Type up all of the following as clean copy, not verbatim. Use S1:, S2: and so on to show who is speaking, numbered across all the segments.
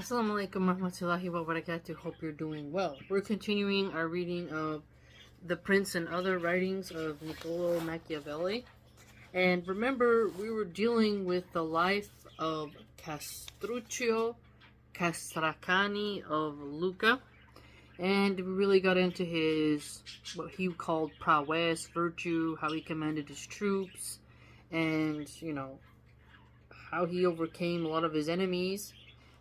S1: Assalamualaikum warahmatullahi wabarakatuh. Hope you're doing well. We're continuing our reading of The Prince and Other Writings of Niccolo Machiavelli. And remember, we were dealing with the life of Castruccio Castracani of Lucca. And we really got into his, what he called prowess, virtue, how he commanded his troops, and, how he overcame a lot of his enemies.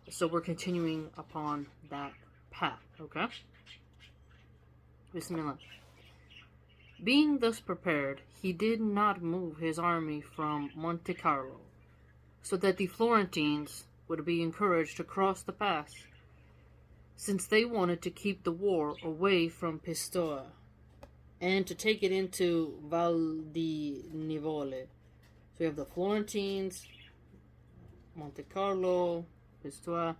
S1: So we're continuing upon that path, okay? Bismillah. Being thus prepared, he did not move his army from Monte Carlo, so that the Florentines would be encouraged to cross the pass, since they wanted to keep the war away from Pistoia, and to take it into Val di Nivole. So we have the Florentines, Monte Carlo, Pistoia.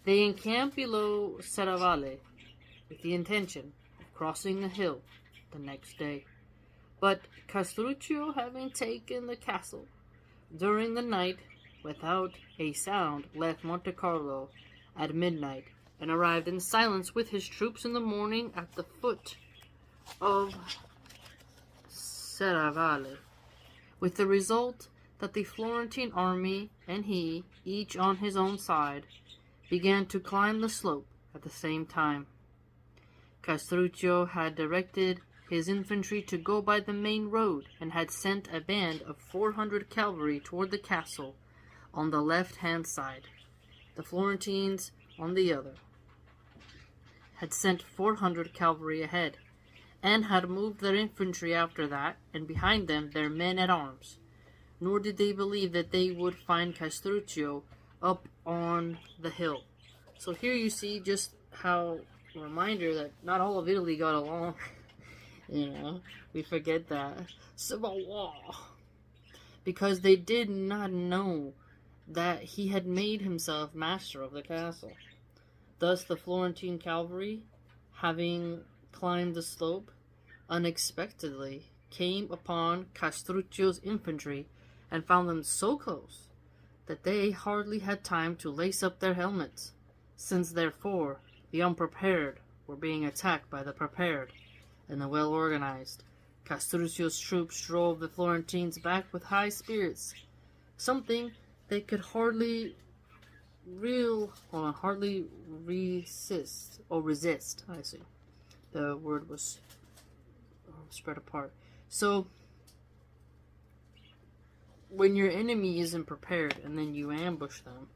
S1: They encamped below Serravalle with the intention of crossing the hill the next day. But Castruccio, having taken the castle during the night without a sound, left Monte Carlo at midnight and arrived in silence with his troops in the morning at the foot of Serravalle, with the result that the Florentine army and he, each on his own side, began to climb the slope at the same time. Castruccio had directed his infantry to go by the main road and had sent a band of 400 cavalry toward the castle on the left-hand side. The Florentines, on the other, had sent 400 cavalry ahead, and had moved their infantry after that, and behind them their men-at-arms. Nor did they believe that they would find Castruccio up on the hill. So here you see just how, a reminder that not all of Italy got along. We forget that. Civil war. Because they did not know that he had made himself master of the castle. Thus the Florentine cavalry, having climbed the slope, unexpectedly came upon Castruccio's infantry and found them so close that they hardly had time to lace up their helmets, since therefore the unprepared were being attacked by the prepared and the well-organized. Castruccio's troops drove the Florentines back with high spirits, something they could hardly resist. I see. The word was spread apart. So, when your enemy isn't prepared and then you ambush them,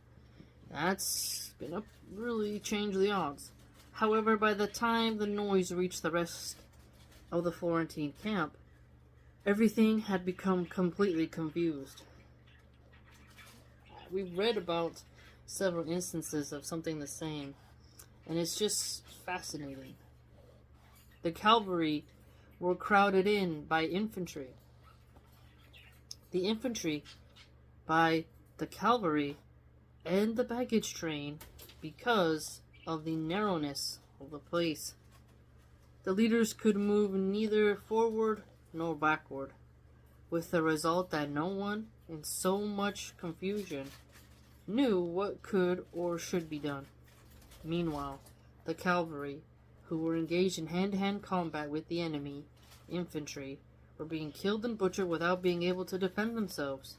S1: that's gonna really change the odds. However, by the time the noise reached the rest of the Florentine camp, everything had become completely confused. We've read about several instances of something the same, and it's just fascinating. The cavalry were crowded in by infantry. The infantry by the cavalry and the baggage train because of the narrowness of the place. The leaders could move neither forward nor backward, with the result that no one, in so much confusion, knew what could or should be done. Meanwhile, the cavalry, who were engaged in hand-to-hand combat with the enemy infantry, were being killed and butchered without being able to defend themselves,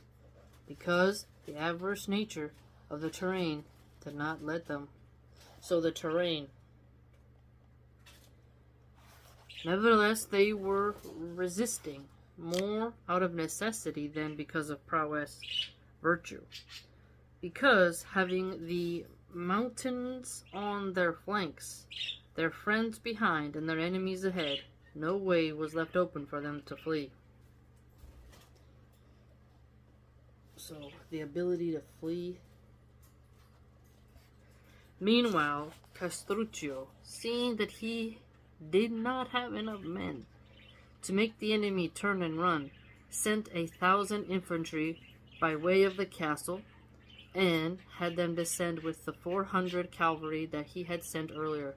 S1: because the adverse nature of the terrain did not let them. So the terrain. Nevertheless, they were resisting, more out of necessity than because of prowess, virtue. Because, having the mountains on their flanks, their friends behind, and their enemies ahead, no way was left open for them to flee. So, the ability to flee. Meanwhile, Castruccio, seeing that he did not have enough men to make the enemy turn and run, sent 1,000 infantry by way of the castle, and had them descend with the 400 cavalry that he had sent earlier.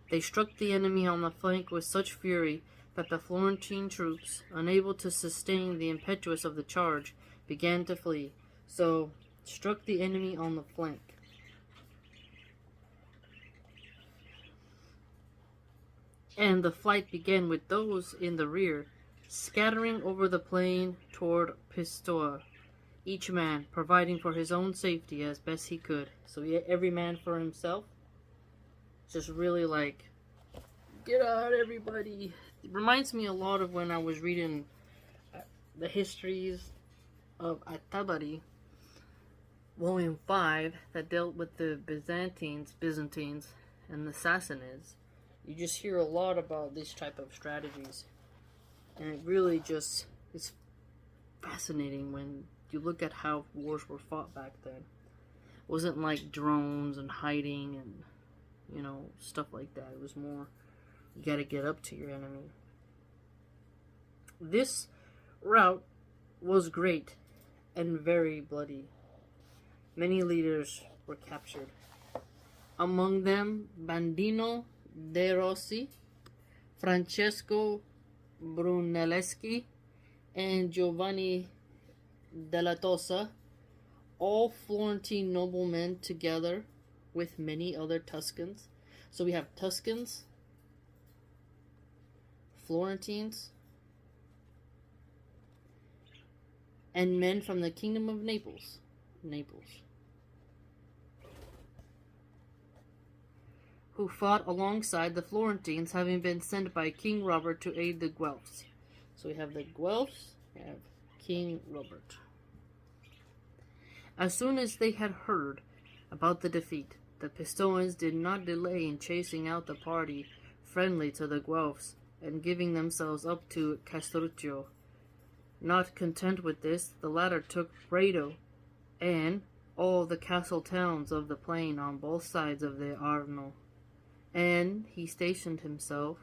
S1: They struck the enemy on the flank with such fury that the Florentine troops, unable to sustain the impetus of the charge, began to flee. So, struck the enemy on the flank. and the flight began with those in the rear scattering over the plain toward Pistoia, each man providing for his own safety as best he could. So yeah, every man for himself. Just really like, get out, everybody. It reminds me a lot of when I was reading the histories of At-Tabari, Volume 5, that dealt with the Byzantines, and the Sassanids. You just hear a lot about this type of strategies. And it really just is fascinating when you look at how wars were fought back then. It wasn't like drones and hiding and, stuff like that. It was more, you gotta get up to your enemy. This rout was great and very bloody. Many leaders were captured. Among them, Bandino de Rossi, Francesco Brunelleschi, and Giovanni della Tosa, all Florentine noblemen together with many other Tuscans. So we have Tuscans, Florentines, and men from the kingdom of Naples, who fought alongside the Florentines, having been sent by King Robert to aid the Guelphs. So we have the Guelphs, we have King Robert. As soon as they had heard about the defeat, the Pistoians did not delay in chasing out the party friendly to the Guelphs and giving themselves up to Castruccio. Not content with this, the latter took Prato and all the castle towns of the plain on both sides of the Arno, and he stationed himself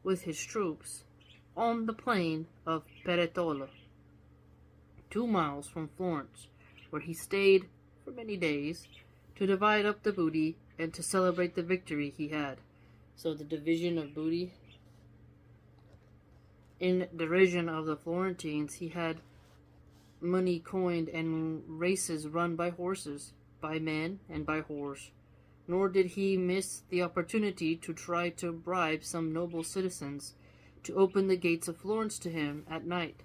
S1: with his troops on the plain of Peretola, 2 miles from Florence, where he stayed for many days to divide up the booty and to celebrate the victory he had. So the division of booty. In derision of the Florentines, he had money coined and races run by horses, by men, and by horse. Nor did he miss the opportunity to try to bribe some noble citizens to open the gates of Florence to him at night.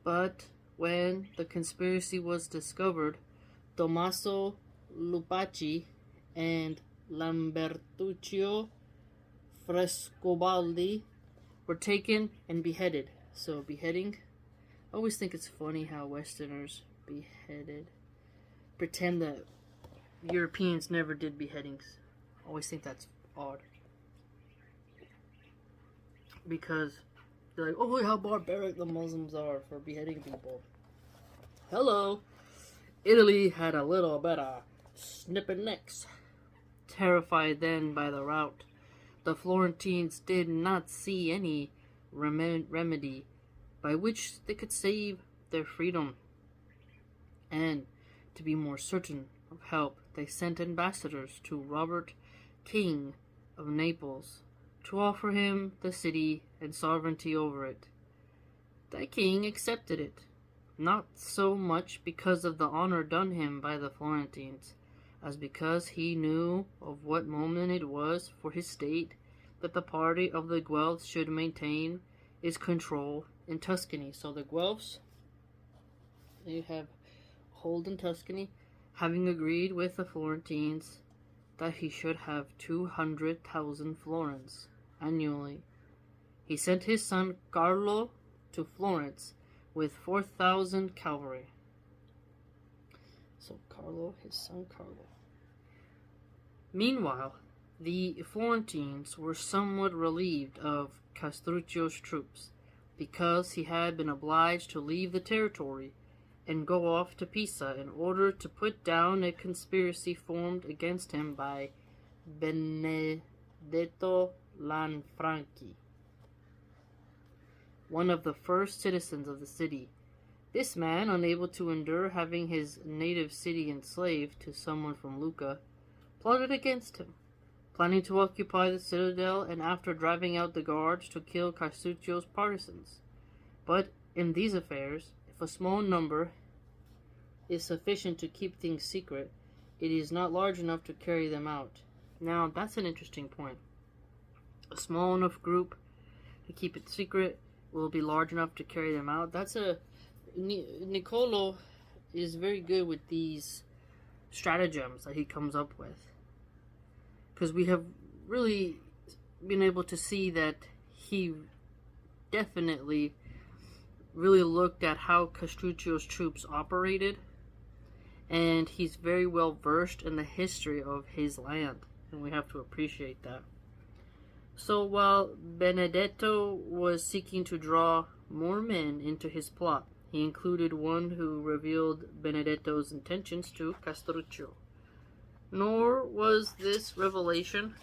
S1: But when the conspiracy was discovered, Tommaso Lupacci and Lambertuccio Frescobaldi were taken and beheaded. So beheading, I always think it's funny how Westerners pretend that Europeans never did beheadings. I always think that's odd. Because they're like, oh, look how barbaric the Muslims are for beheading people. Hello! Italy had a little bit of snipping necks. Terrified then by the rout, the Florentines did not see any remedy by which they could save their freedom. And to be more certain of help, they sent ambassadors to Robert, King of Naples, to offer him the city and sovereignty over it. The king accepted it, not so much because of the honor done him by the Florentines, as because he knew of what moment it was for his state that the party of the Guelphs should maintain its control in Tuscany. So the Guelphs, they have hold in Tuscany, having agreed with the Florentines that he should have 200,000 florins annually. He sent his son Carlo to Florence with 4,000 cavalry. So his son Carlo. Meanwhile, the Florentines were somewhat relieved of Castruccio's troops, because he had been obliged to leave the territory and go off to Pisa in order to put down a conspiracy formed against him by Benedetto Lanfranchi, one of the first citizens of the city. This man, unable to endure having his native city enslaved to someone from Lucca, plotted against him, planning to occupy the citadel and after driving out the guards to kill Castruccio's partisans. But in these affairs, if a small number is sufficient to keep things secret, it is not large enough to carry them out. Now, that's an interesting point. A small enough group to keep it secret will be large enough to carry them out. Niccolo is very good with these stratagems that he comes up with, because we have really been able to see that he definitely really looked at how Castruccio's troops operated, and he's very well versed in the history of his land, and we have to appreciate that. So while Benedetto was seeking to draw more men into his plot, he included one who revealed Benedetto's intentions to Castruccio. Nor was this revelation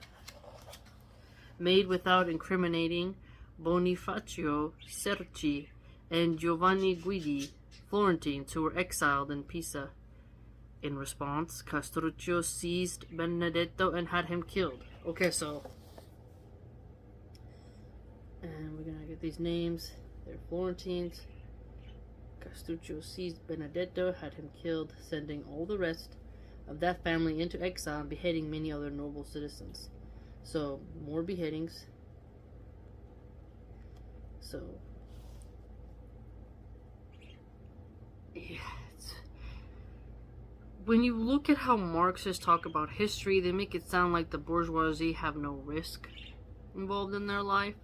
S1: made without incriminating Bonifacio Cerci and Giovanni Guidi, Florentines who were exiled in Pisa. In response, Castruccio seized Benedetto and had him killed. Okay, so... and we're gonna get these names. They're Florentines. Castruccio seized Benedetto, had him killed, sending all the rest of that family into exile and beheading many other noble citizens. So, more beheadings. So, yeah, when you look at how Marxists talk about history, they make it sound like the bourgeoisie have no risk involved in their life.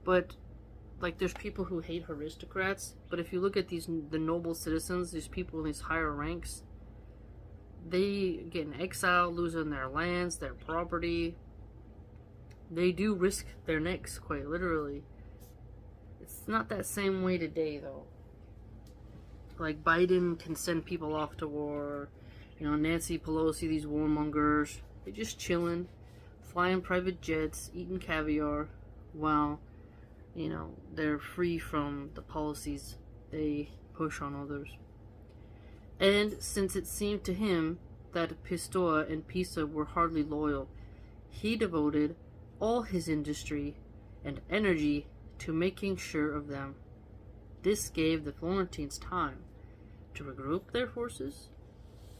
S1: But, like, there's people who hate aristocrats, but if you look at the noble citizens, these people in these higher ranks, they get in exile, losing their lands, their property. They do risk their necks, quite literally. It's not that same way today, though. Like, Biden can send people off to war. You know, Nancy Pelosi, these warmongers, they're just chilling, flying private jets, eating caviar, while, you know, they're free from the policies they push on others. And since it seemed to him that Pistoia and Pisa were hardly loyal, he devoted all his industry and energy to making sure of them. This gave the Florentines time to regroup their forces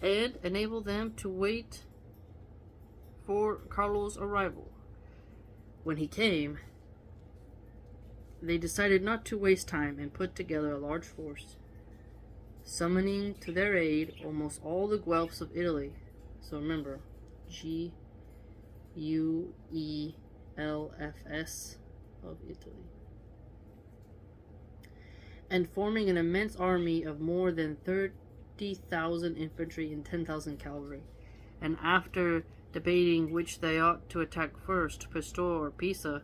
S1: and enable them to wait for Carlo's arrival. When he came, they decided not to waste time and put together a large force, summoning to their aid almost all the Guelphs of Italy. So remember, Guelfs of Italy. And forming an immense army of more than 30,000 infantry and 10,000 cavalry. And after debating which they ought to attack first, Pistoia or Pisa,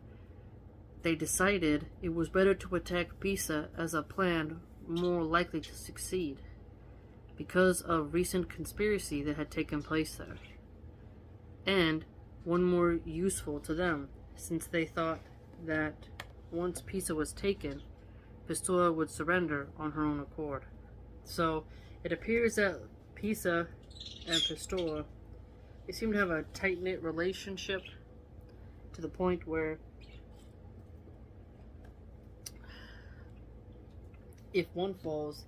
S1: they decided it was better to attack Pisa as a plan more likely to succeed, because of recent conspiracy that had taken place there, and one more useful to them, since they thought that once Pisa was taken, Pistoia would surrender on her own accord. So it appears that Pisa and Pistoia, they seem to have a tight-knit relationship to the point where if one falls,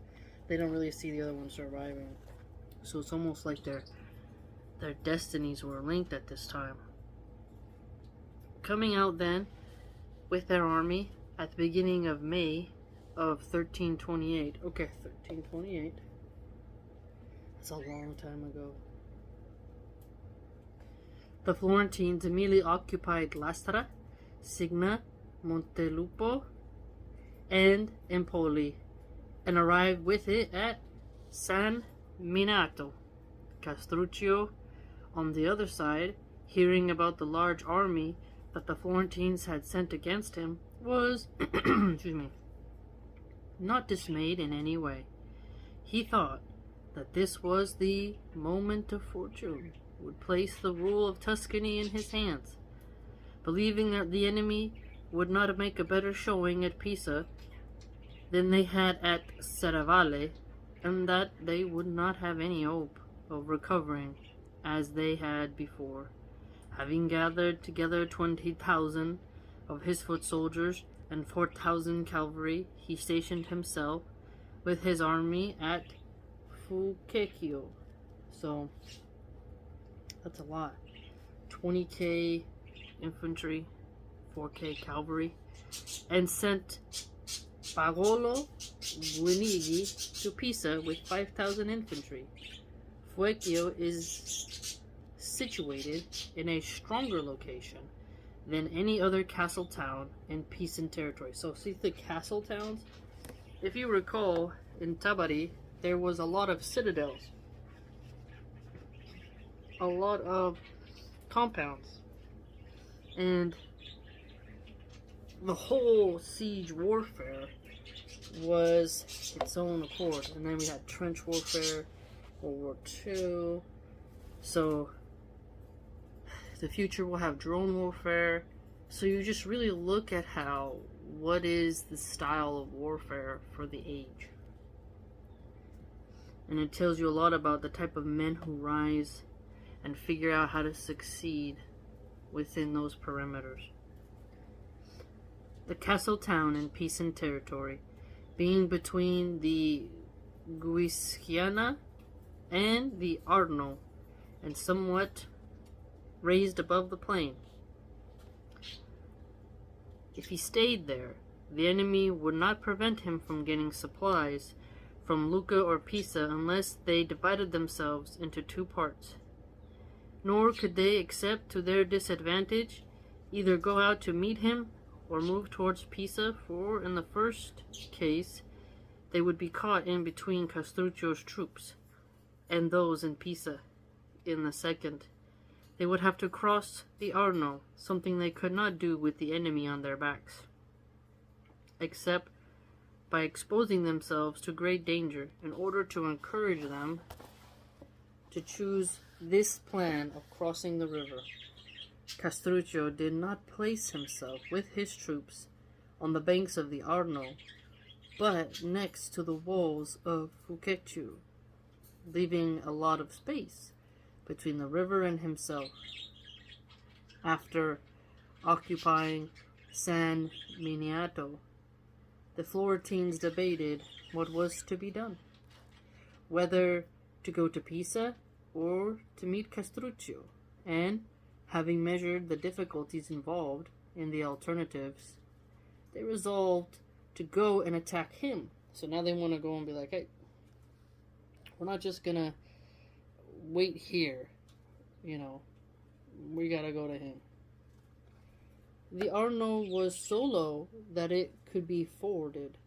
S1: they don't really see the other one surviving. So it's almost like their destinies were linked at this time. Coming out then with their army at the beginning of May of 1328. Okay, 1328. That's a long time ago. The Florentines immediately occupied Lastra, Signa, Montelupo, and Empoli, and arrived with it at San Minato. Castruccio, on the other side, hearing about the large army that the Florentines had sent against him, was not dismayed in any way. He thought that this was the moment of fortune, would place the rule of Tuscany in his hands, believing that the enemy would not make a better showing at Pisa than they had at Serravalle, and that they would not have any hope of recovering as they had before. Having gathered together 20,000 of his foot soldiers and 4,000 cavalry, he stationed himself with his army at Fucecchio. So that's a lot. 20k infantry, 4K cavalry, and sent Paolo Guinigi to Pisa with 5,000 infantry. Fuecchio is situated in a stronger location than any other castle town in Pisan territory. So see the castle towns? If you recall, in Tabari, there was a lot of citadels, a lot of compounds, and the whole siege warfare was its own accord. And then we had trench warfare, World War II. So the future will have drone warfare. So you just really look at what is the style of warfare for the age. And it tells you a lot about the type of men who rise and figure out how to succeed within those perimeters. The castle town in Pisan territory, being between the Guischiana and the Arno, and somewhat raised above the plain. If he stayed there, the enemy would not prevent him from getting supplies from Lucca or Pisa unless they divided themselves into two parts. Nor could they, except to their disadvantage, either go out to meet him or move towards Pisa, for in the first case they would be caught in between Castruccio's troops and those in Pisa. In the second, they would have to cross the Arno, something they could not do with the enemy on their backs, except by exposing themselves to great danger in order to encourage them to choose this plan of crossing the river. Castruccio did not place himself with his troops on the banks of the Arno, but next to the walls of Fucecchio, leaving a lot of space between the river and himself. After occupying San Miniato, the Florentines debated what was to be done, whether to go to Pisa or to meet Castruccio, and having measured the difficulties involved in the alternatives, they resolved to go and attack him. So now they want to go and be like, hey, we're not just gonna wait here, we gotta go to him. The Arno was so low that it could be forded,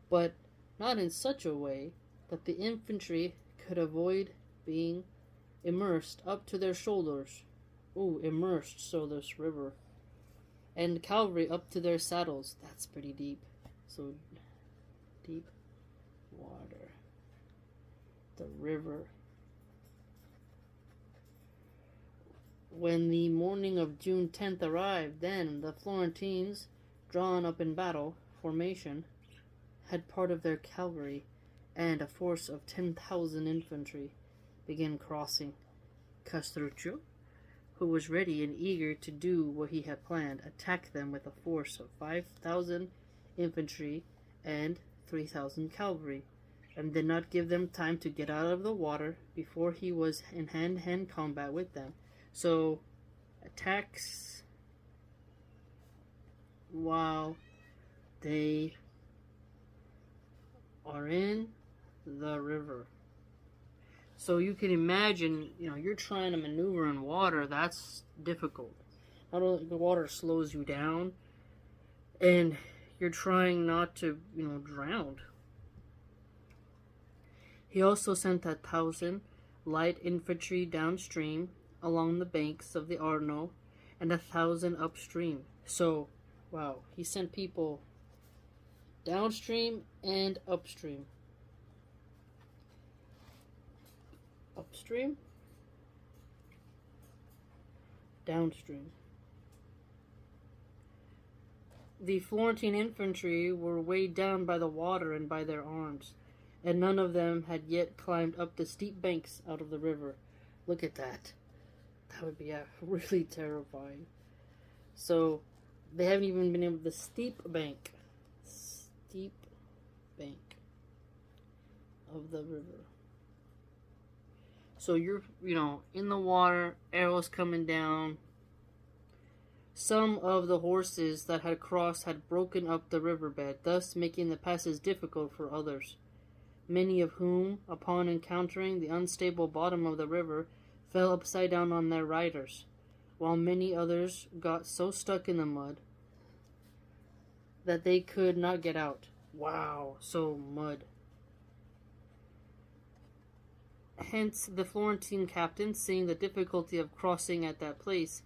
S1: but not in such a way that the infantry could avoid being immersed up to their shoulders. Immersed, so this river. And cavalry up to their saddles. That's pretty deep. So, deep water. The river. When the morning of June 10th arrived, then the Florentines, drawn up in battle formation, had part of their cavalry and a force of 10,000 infantry began crossing. Castruccio, who was ready and eager to do what he had planned, attacked them with a force of 5,000 infantry and 3,000 cavalry, and did not give them time to get out of the water before he was in hand-to-hand combat with them. So, attacks while they are in the river. So you can imagine, you're trying to maneuver in water, that's difficult. Not only the water slows you down, and you're trying not to, drown. He also sent 1,000 light infantry downstream along the banks of the Arno and 1,000 upstream. So, wow, he sent people downstream and upstream. Upstream, downstream. The Florentine infantry were weighed down by the water and by their arms, and none of them had yet climbed up the steep banks out of the river. Look at that. That would be really terrifying. So, they haven't even been able to steep bank of the river. So you're, in the water, arrows coming down, Some of the horses that had crossed had broken up the riverbed, thus making the passage difficult for others, many of whom, upon encountering the unstable bottom of the river, fell upside down on their riders, while many others got so stuck in the mud that they could not get out. Wow, so mud. Hence, the Florentine captains, seeing the difficulty of crossing at that place,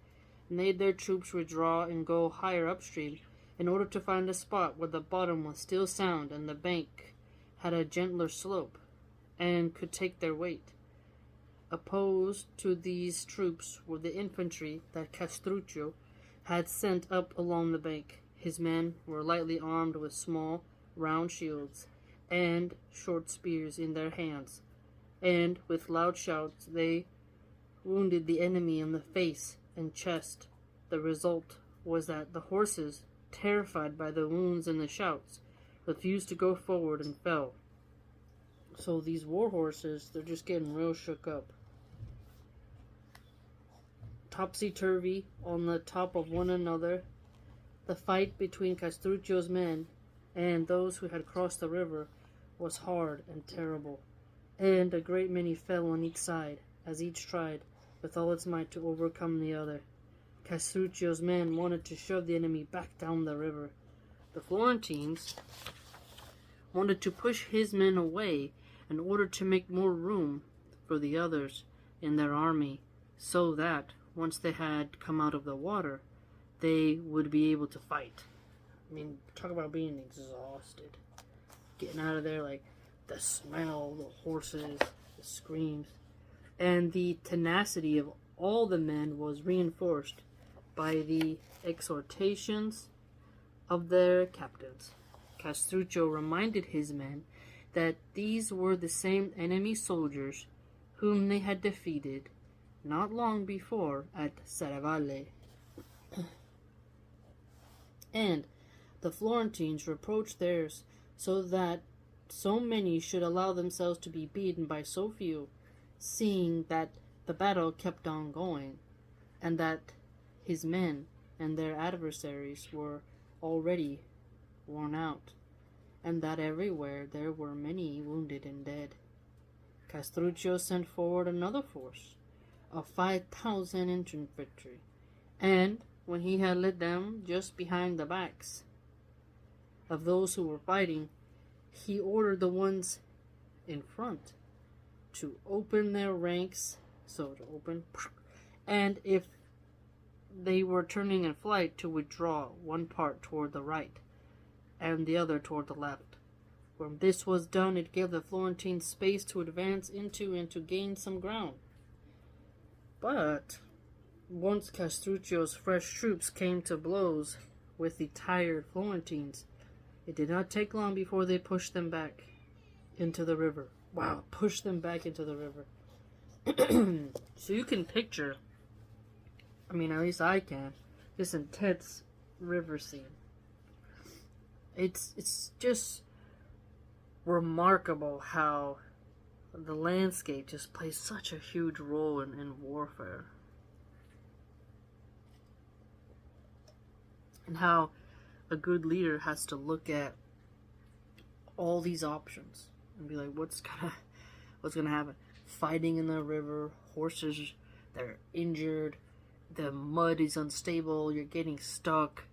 S1: made their troops withdraw and go higher upstream, in order to find a spot where the bottom was still sound and the bank had a gentler slope, and could take their weight. Opposed to these troops were the infantry that Castruccio had sent up along the bank. His men were lightly armed with small, round shields, and short spears in their hands, and with loud shouts they wounded the enemy in the face and chest. The result was that the horses, terrified by the wounds and the shouts, refused to go forward and fell. So these war horses, they're just getting real shook up. Topsy-turvy on the top of one another, the fight between Castruccio's men and those who had crossed the river was hard and terrible, and a great many fell on each side, as each tried with all its might to overcome the other. Castruccio's men wanted to shove the enemy back down the river. The Florentines wanted to push his men away in order to make more room for the others in their army, so that, once they had come out of the water, they would be able to fight. I mean, talk about being exhausted. Getting out of there, like, the smell, the horses, the screams. And the tenacity of all the men was reinforced by the exhortations of their captains. Castruccio reminded his men that these were the same enemy soldiers whom they had defeated not long before at Serravalle. And the Florentines reproached theirs, so that so many should allow themselves to be beaten by so few, seeing that the battle kept on going, and that his men and their adversaries were already worn out, and that everywhere there were many wounded and dead. Castruccio sent forward another force of 5,000 infantry, and when he had led them just behind the backs of those who were fighting, he ordered the ones in front to open their ranks, and if they were turning in flight, to withdraw one part toward the right and the other toward the left. When this was done, it gave the Florentines space to advance into and to gain some ground. But once Castruccio's fresh troops came to blows with the tired Florentines, it did not take long before they pushed them back into the river. Wow, pushed them back into the river. So you can picture, I mean, at least I can, this intense river scene. It's just remarkable how the landscape just plays such a huge role in warfare. And how a good leader has to look at all these options and be like, what's gonna happen? Fighting in the river, horses that are injured, the mud is unstable, you're getting stuck,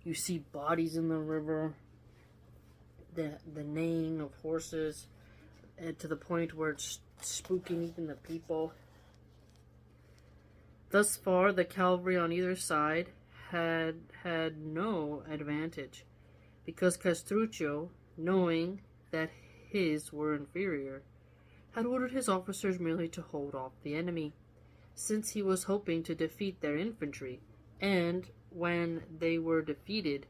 S1: you see bodies in the river, the neighing of horses, and to the point where it's spooking even the people. Thus far, the cavalry on either side had no advantage, because Castruccio, knowing that his were inferior, had ordered his officers merely to hold off the enemy, since he was hoping to defeat their infantry, and when they were defeated,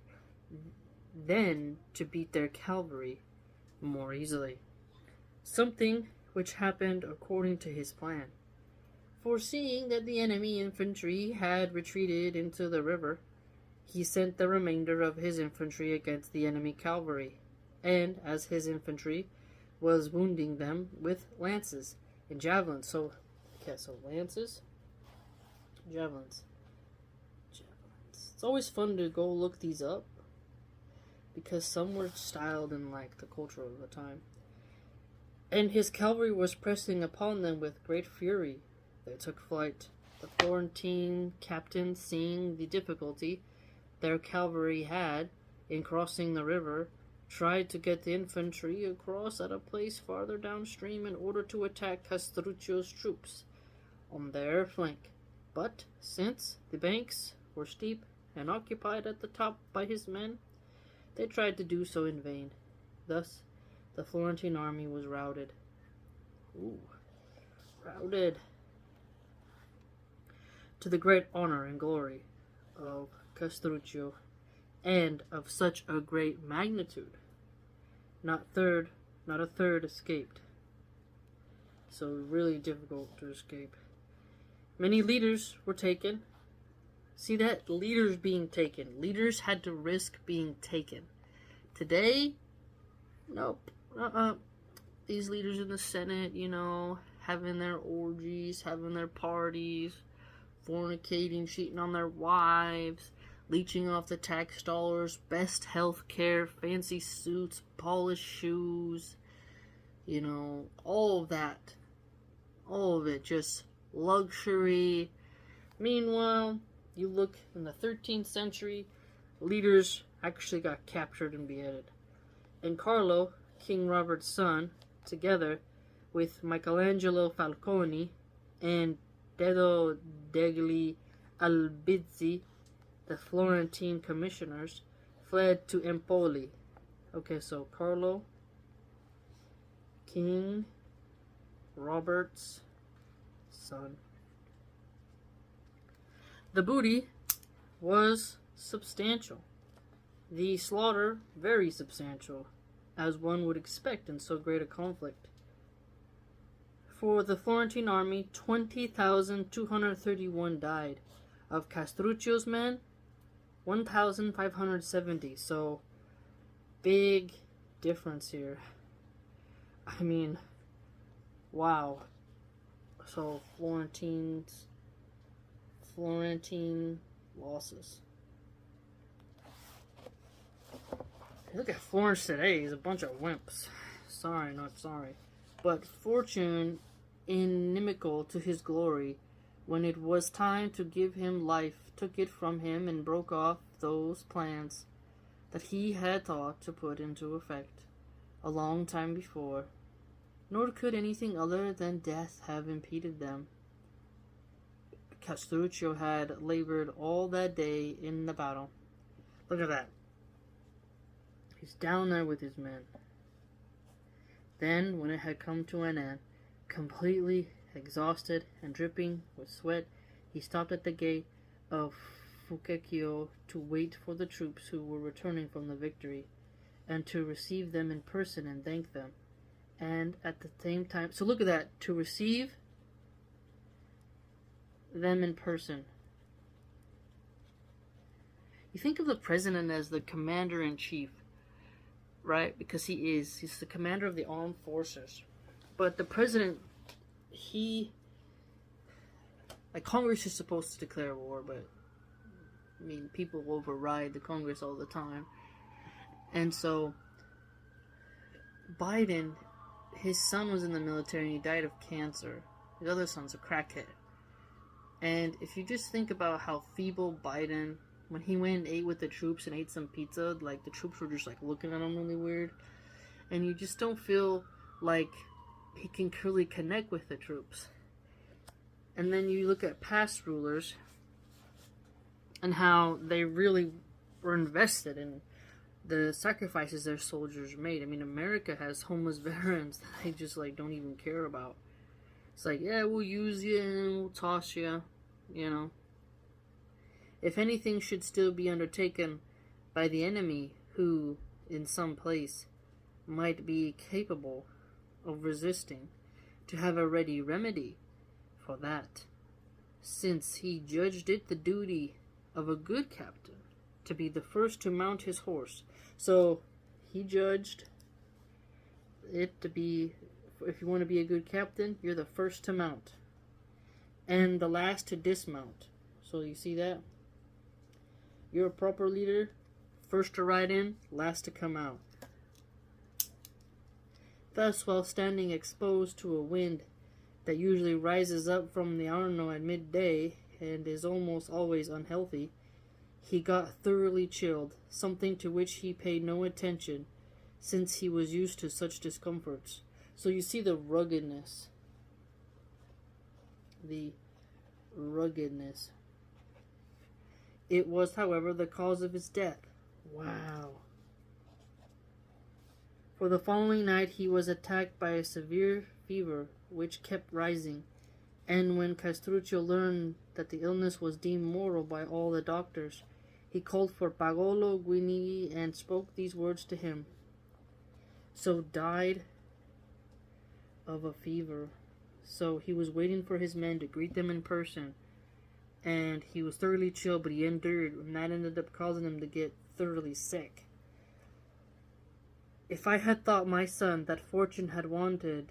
S1: then to beat their cavalry more easily. Something which happened according to his plan. Foreseeing that the enemy infantry had retreated into the river, he sent the remainder of his infantry against the enemy cavalry, and as his infantry was wounding them with lances and javelins. So lances, javelins. It's always fun to go look these up because some were styled in like the culture of the time. And his cavalry was pressing upon them with great fury. They took flight. The Florentine captains, seeing the difficulty their cavalry had in crossing the river, tried to get the infantry across at a place farther downstream in order to attack Castruccio's troops on their flank. But since the banks were steep and occupied at the top by his men, they tried to do so in vain. Thus, the Florentine army was routed. Routed. To the great honor and glory of Castruccio, and of such a great magnitude. Not a third escaped. So really difficult to escape. Many leaders were taken. See that? Leaders being taken. Leaders had to risk being taken. Today, nope. These leaders in the Senate, having their orgies, having their parties, fornicating, cheating on their wives, leeching off the tax dollars, best health care, fancy suits, polished shoes, all of that. All of it, just luxury. Meanwhile, you look in the 13th century, leaders actually got captured and beheaded. And Carlo, King Robert's son, together with Michelangelo Falconi and Dedo degli Albizzi, the Florentine commissioners, fled to Empoli. Okay, so Carlo, King Robert's son. The booty was substantial. The slaughter very substantial, as one would expect in so great a conflict. For the Florentine army, 20,231 died. Of Castruccio's men, 1,570. So, big difference here. I mean, wow. So, Florentine losses. Look at Florence today. He's a bunch of wimps. Sorry, not sorry. But fortune, inimical to his glory, when it was time to give him life, took it from him and broke off those plans that he had thought to put into effect a long time before. Nor could anything other than death have impeded them. Castruccio had labored all that day in the battle. Look at that. He's down there with his men. Then, when it had come to an end, completely exhausted and dripping with sweat, he stopped at the gate of Fucecchio to wait for the troops who were returning from the victory, and to receive them in person and thank them. And at the same time, so look at that, to receive them in person. You think of the president as the commander-in-chief, right? Because he's the commander of the armed forces. But the president, Congress is supposed to declare war, but people override the Congress all the time. And so Biden, his son was in the military and he died of cancer. His other son's a crackhead. And if you just think about how feeble Biden, when he went and ate with the troops and ate some pizza, the troops were just looking at him really weird. And you just don't feel like he can really connect with the troops. And then you look at past rulers and how they really were invested in the sacrifices their soldiers made. America has homeless veterans that they just don't even care about. It's yeah, we'll use you and we'll toss you, If anything should still be undertaken by the enemy who, in some place, might be capable of resisting, to have a ready remedy for that, since he judged it the duty of a good captain to be the first to mount his horse. So he judged it to be, if you want to be a good captain, you're the first to mount and the last to dismount. So you see that? You're a proper leader, first to ride in, last to come out. Thus, while standing exposed to a wind that usually rises up from the Arno at midday and is almost always unhealthy, he got thoroughly chilled, something to which he paid no attention, since he was used to such discomforts. So you see the ruggedness. The ruggedness. It was, however, the cause of his death. Wow. For the following night he was attacked by a severe fever, which kept rising, and when Castruccio learned that the illness was deemed mortal by all the doctors, he called for Pagolo Guinigi and spoke these words to him. So died of a fever. So he was waiting for his men to greet them in person, and he was thoroughly chilled, but he endured, and that ended up causing him to get thoroughly sick. If I had thought, my son, that fortune had wanted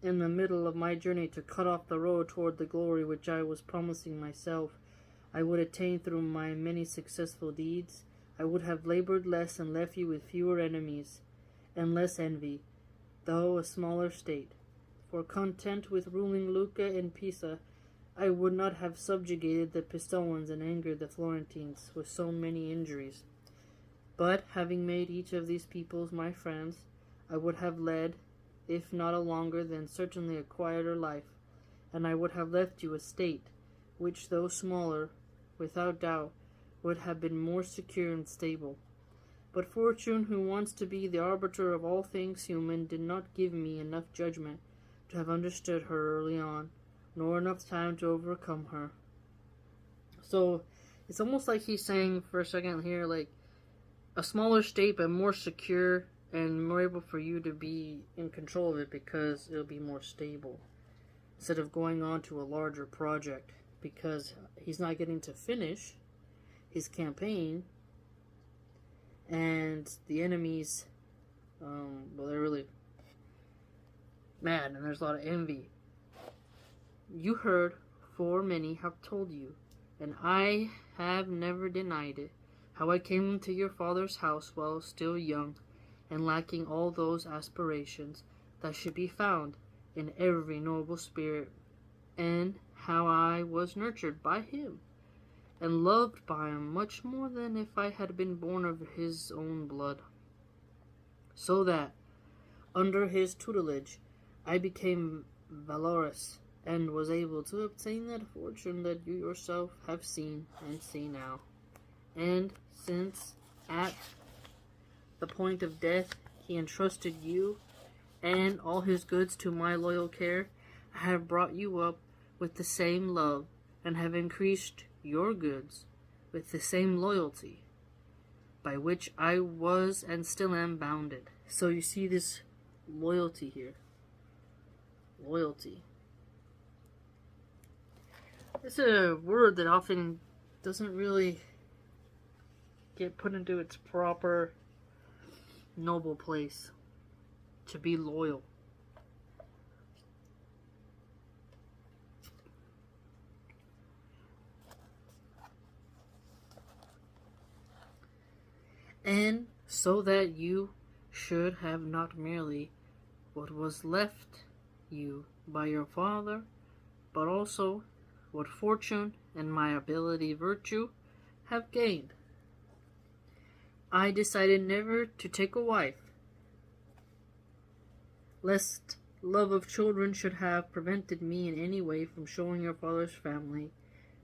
S1: in the middle of my journey to cut off the road toward the glory which I was promising myself, I would attain through my many successful deeds. I would have labored less and left you with fewer enemies and less envy, though a smaller state. For content with ruling Lucca and Pisa, I would not have subjugated the Pistoians and angered the Florentines with so many injuries. But, having made each of these peoples my friends, I would have led, if not a longer, then certainly a quieter life, and I would have left you a state, which, though smaller, without doubt, would have been more secure and stable. But fortune, who wants to be the arbiter of all things human, did not give me enough judgment to have understood her early on, nor enough time to overcome her. So, it's almost like he's saying for a second here, like, a smaller state but more secure and more able for you to be in control of it because it'll be more stable. Instead of going on to a larger project, because he's not getting to finish his campaign, and the enemies, well, they're really mad, and there's a lot of envy. You heard, for many have told you, and I have never denied it, how I came into your father's house while still young, and lacking all those aspirations that should be found in every noble spirit, and how I was nurtured by him, and loved by him much more than if I had been born of his own blood. So that, under his tutelage, I became valorous, and was able to obtain that fortune that you yourself have seen and see now. And since, at the point of death, he entrusted you and all his goods to my loyal care, I have brought you up with the same love, and have increased your goods with the same loyalty, by which I was and still am bounded. So you see this loyalty here. Loyalty. It's a word that often doesn't really get put into its proper noble place. To be loyal. And so that you should have not merely what was left you by your father, but also what fortune and my ability virtue have gained. I decided never to take a wife, lest love of children should have prevented me in any way from showing your father's family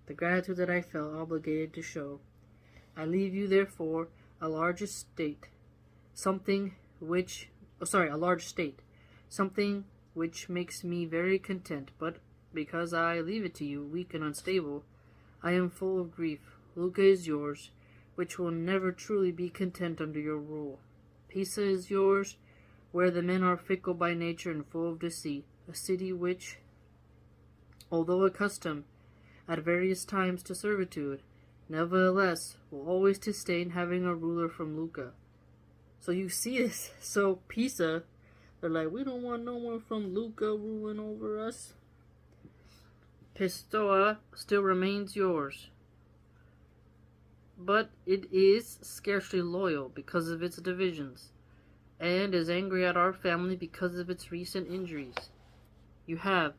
S1: the gratitude that I felt obligated to show. I leave you, therefore, a large estate, something which makes me very content, but because I leave it to you, weak and unstable, I am full of grief. Lucca is yours, which will never truly be content under your rule. Pisa is yours, where the men are fickle by nature and full of deceit, a city which, although accustomed at various times to servitude, nevertheless will always sustain having a ruler from Lucca. So you see this. So Pisa, they're like, we don't want no one from Lucca ruling over us. Pistoia still remains yours. but it is scarcely loyal because of its divisions, and is angry at our family because of its recent injuries. You have,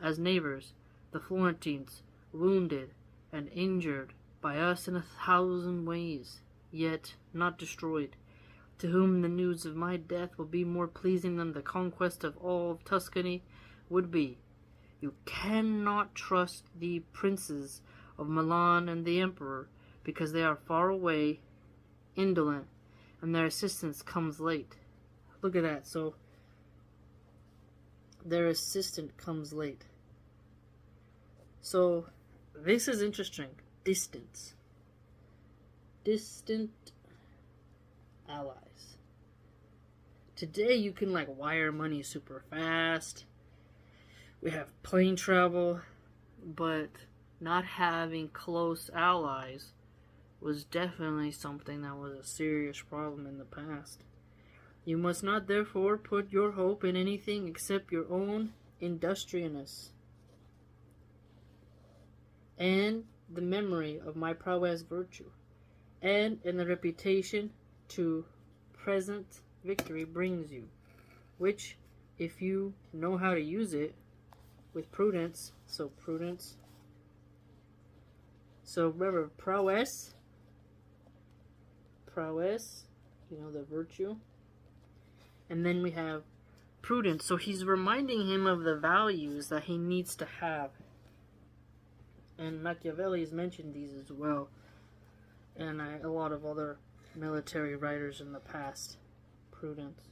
S1: as neighbors, the Florentines, wounded and injured by us in 1,000 ways, yet not destroyed, to whom the news of my death will be more pleasing than the conquest of all of Tuscany would be. You cannot trust the princes of Milan and the emperor, because they are far away, indolent, and their assistance comes late. Look at that. So, their assistant comes late. So, this is interesting. Distant allies. Today, you can wire money super fast. We have plane travel, but not having close allies was definitely something that was a serious problem in the past. You must not therefore put your hope in anything except your own industriousness and the memory of my prowess virtue, and in the reputation to present victory brings you, which, if you know how to use it with prudence, so remember, prowess, the virtue. And then we have prudence. So he's reminding him of the values that he needs to have. And Machiavelli has mentioned these as well. And a lot of other military writers in the past. Prudence.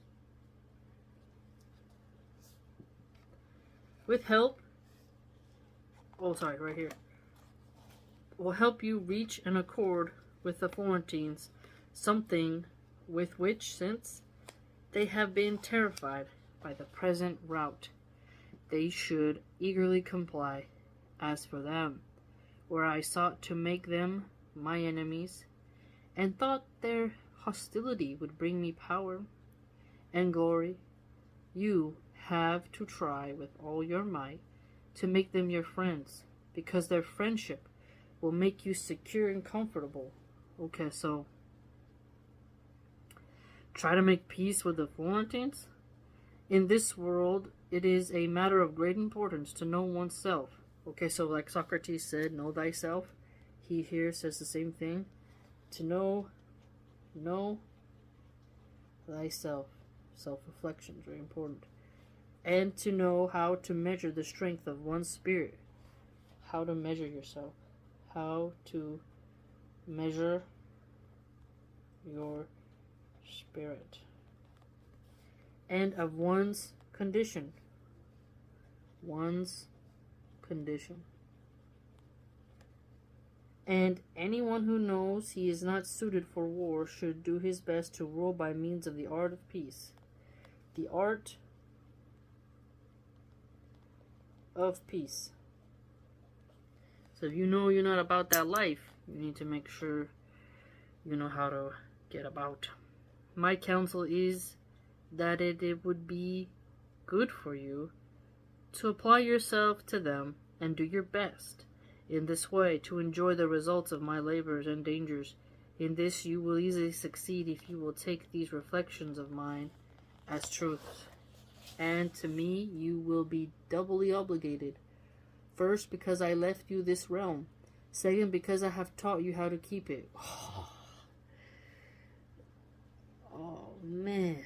S1: With help, right here, will help you reach an accord with the Florentines, something with which, since they have been terrified by the present rout, they should eagerly comply. As for them, where I sought to make them my enemies, and thought their hostility would bring me power and glory, you have to try with all your might to make them your friends, because their friendship will make you secure and comfortable. Okay, so try to make peace with the Florentines. In this world, it is a matter of great importance to know oneself. Okay, so like Socrates said, know thyself. He here says the same thing. To know thyself. Self-reflection is very important. And to know how to measure the strength of one's spirit. How to measure yourself. How to measure your spirit. And of one's condition. And anyone who knows he is not suited for war should do his best to rule by means of the art of peace. The art of peace. So if you know you're not about that life, you need to make sure you know how to get about. My counsel is that it would be good for you to apply yourself to them and do your best in this way to enjoy the results of my labors and dangers. In this you will easily succeed if you will take these reflections of mine as truths. And to me you will be doubly obligated. First, because I left you this realm. Second, because I have taught you how to keep it. Oh man.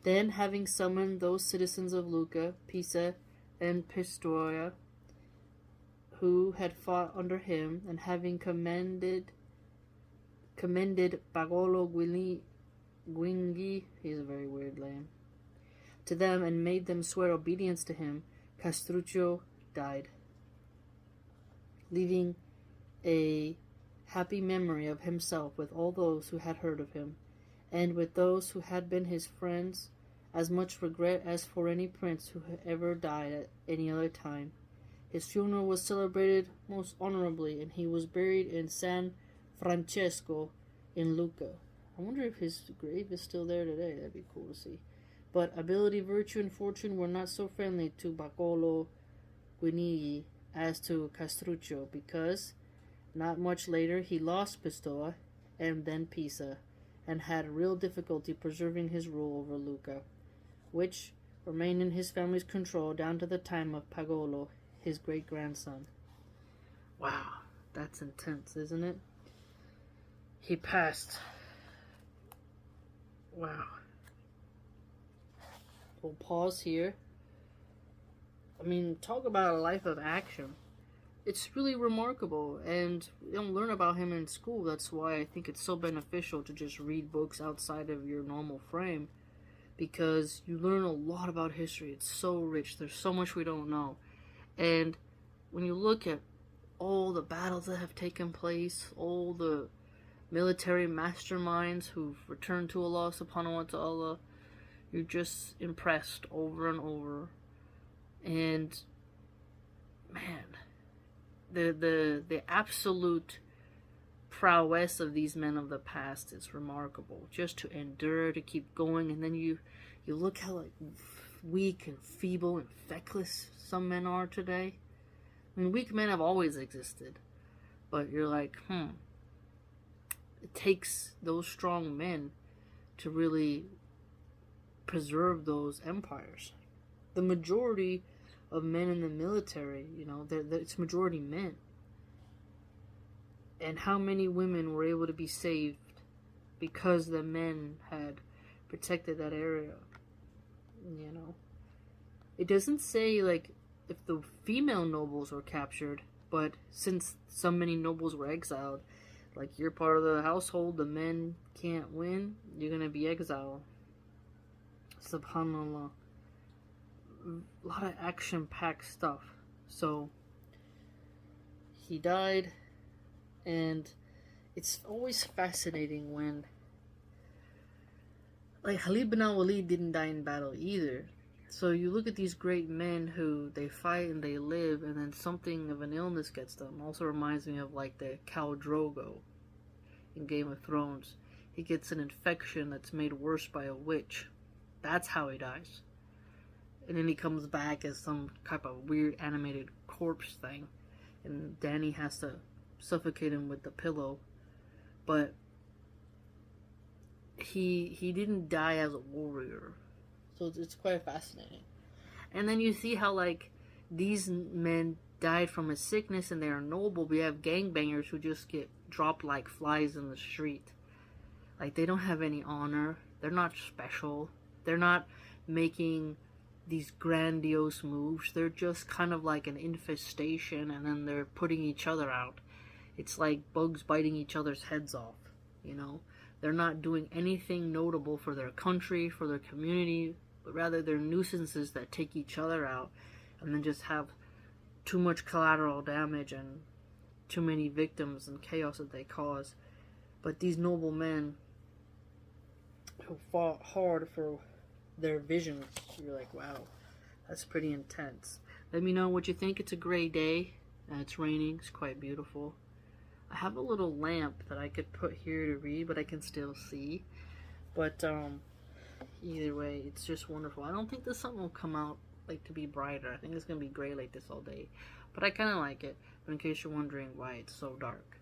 S1: Then, having summoned those citizens of Lucca, Pisa, and Pistoia, who had fought under him, and having commended Pagolo Guinghi, he's a very weird name, to them, and made them swear obedience to him, Castruccio died, leaving a happy memory of himself with all those who had heard of him, and with those who had been his friends, as much regret as for any prince who had ever died at any other time. His funeral was celebrated most honorably, and he was buried in San Francesco in Lucca. I wonder if his grave is still there today. That'd be cool to see. But ability, virtue, and fortune were not so friendly to Baccolo Guinigi as to Castruccio because not much later he lost Pistoia and then Pisa and had real difficulty preserving his rule over Lucca, which remained in his family's control down to the time of Pagolo, his great-grandson. Wow, that's intense, isn't it? He passed. Wow. We'll pause here. I mean, talk about a life of action. It's really remarkable, and you don't learn about him in school. That's why I think it's so beneficial to just read books outside of your normal frame, because you learn a lot about history. It's so rich. There's so much we don't know. And when you look at all the battles that have taken place, all the military masterminds who've returned to Allah subhanahu wa ta'ala, you're just impressed over and over. And man, the absolute prowess of these men of the past is remarkable. Just to endure, to keep going, and then you look how like weak and feeble and feckless some men are today. I mean, weak men have always existed, but you're like, it takes those strong men to really preserve those empires. The majority of men in the military, it's majority men. And how many women were able to be saved because the men had protected that area? It doesn't say like if the female nobles were captured, but since so many nobles were exiled, like you're part of the household, the men can't win, you're gonna be exiled. Subhanallah. A lot of action-packed stuff. So he died, and it's always fascinating when, like, Khalid bin al-Walid didn't die in battle either. So you look at these great men who they fight and they live, and then something of an illness gets them. Also reminds me of like the Khal Drogo in Game of Thrones. He gets an infection that's made worse by a witch. That's how he dies. And then he comes back as some type of weird animated corpse thing, and Dany has to suffocate him with the pillow. But he didn't die as a warrior. So it's quite fascinating. And then you see how, like, these men died from a sickness and they are noble. We have gangbangers who just get dropped like flies in the street. Like, they don't have any honor. They're not special. They're not making these grandiose moves. They're just kind of like an infestation, and then they're putting each other out. It's like bugs biting each other's heads off, They're not doing anything notable for their country, for their community, but rather they're nuisances that take each other out and then just have too much collateral damage and too many victims and chaos that they cause. But these noble men who fought hard for their visions, you're like, wow, that's pretty intense. Let me know what you think. It's a gray day and it's raining. It's quite beautiful. I have a little lamp that I could put here to read, but I can still see. But either way, it's just wonderful. I don't think the sun will come out like to be brighter. I think it's gonna be gray like this all day, but I kind of like it. But in case you're wondering why it's so dark,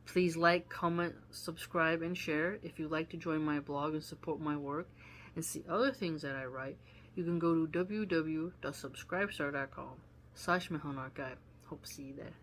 S1: please like, comment, subscribe, and share. If you'd like to join my blog and support my work and see other things that I write, you can go to www.subscribestar.com/Milahan Archive. Hope to see you there.